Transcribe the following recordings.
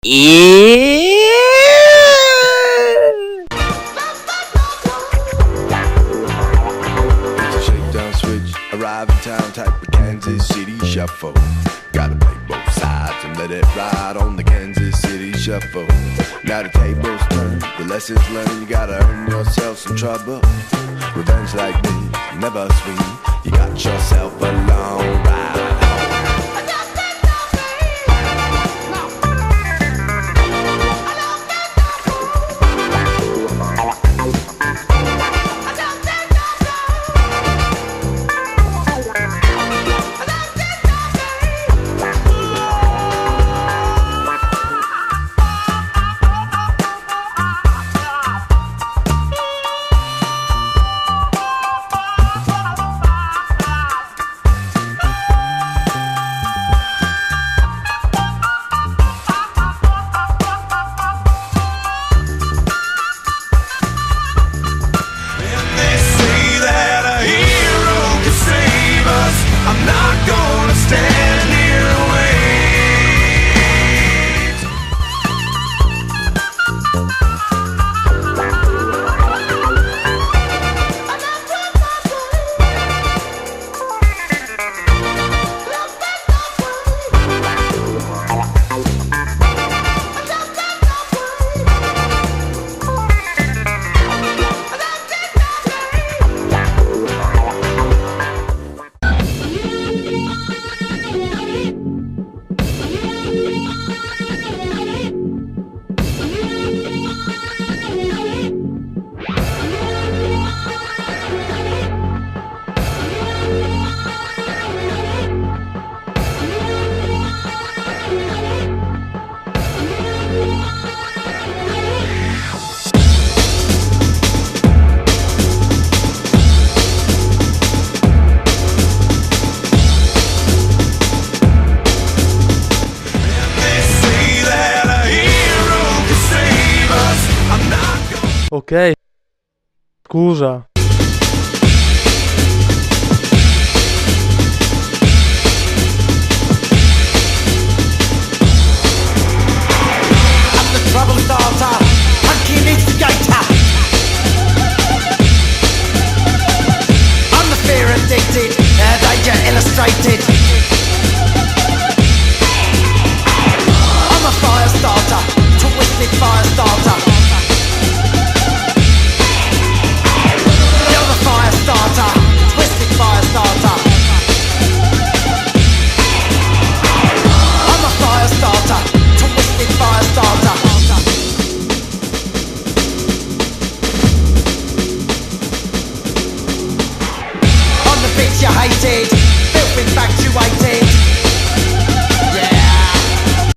Shakedown switch, arrive in town type of Kansas City shuffle. Gotta play both sides and let it ride on the Kansas City shuffle. Now the tables turn, the lessons learned, you gotta earn yourself some trouble. Revenge like this, never sweet, you got yourself a long ride home. Ok, scusa. Trouble starter, punky instigator. I'm the fear addicted, danger illustrated. I'm a fire starter, twisted fire starter. You're the fire starter, twisted fire starter. I'm a fire starter, twisted fire starter. You hated, filth infatuated. Yeah.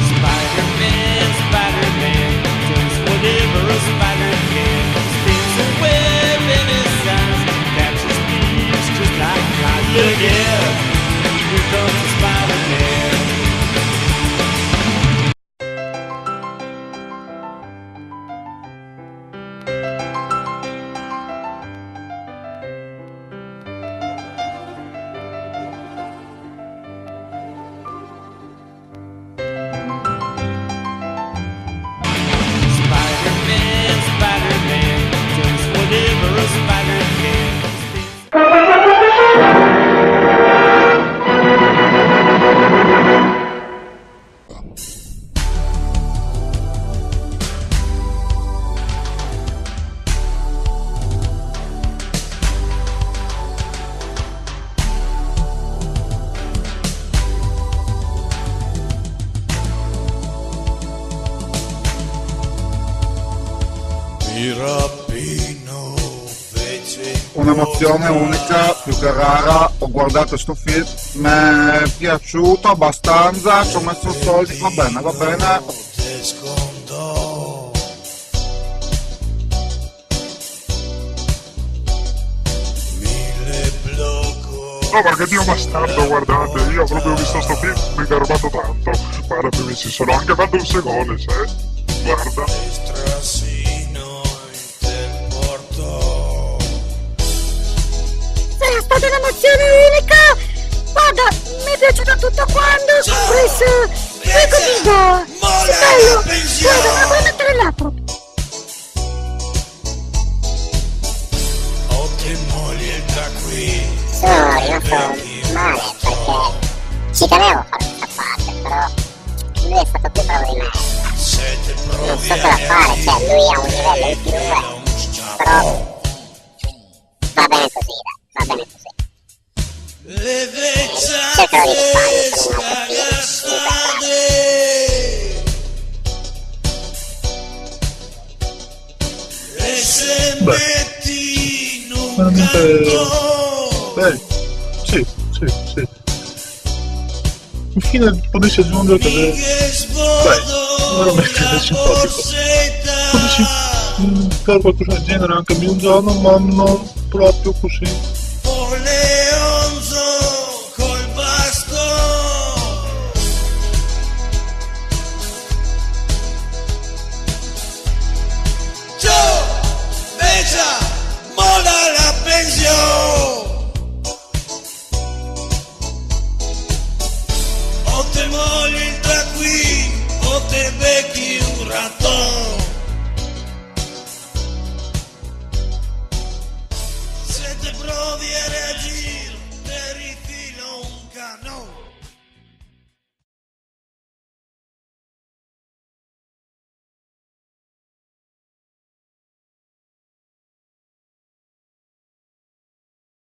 Spider-Man, Spider-Man, does whatever a spider can. Spins a web in his eyes, catches thieves just like flies. Look out! Here comes the Spider-Man. Spider-Man, Spider-Man, does whatever a spider can. Un'emozione unica, più che rara. Ho guardato sto film, mi è piaciuto abbastanza, ci ho messo soldi, va bene, va bene. No, perché Dio bastardo, guardate, io proprio ho visto sto film, mi ha rubato tanto. Guarda, mi ci sono anche fatto un segone, sai? Guarda. della mozione unica. Guarda, mi è piaciuto tutto quanto, compreso il codigo. Sì, bello. Guarda, me lo puoi mettere là proprio. O te moglie da qui. Sono rimasto male perché ci tenevo a fare questa parte, però lui è stato più bravo di me. Siete Non provi so cosa fare, cioè lui ha un livello in più, però va bene così, dai, va bene così. le Cercherò di vecchiate risparmiare scagastate e se metti in un veramente- canto Beh, sì. Infine potessi aggiungere che veramente simpatico. Potessi fare qualcosa del genere anche a un giorno, ma non proprio così. o leonzo col basto ciao bella mola la pensione o te mogli da qui o te becchi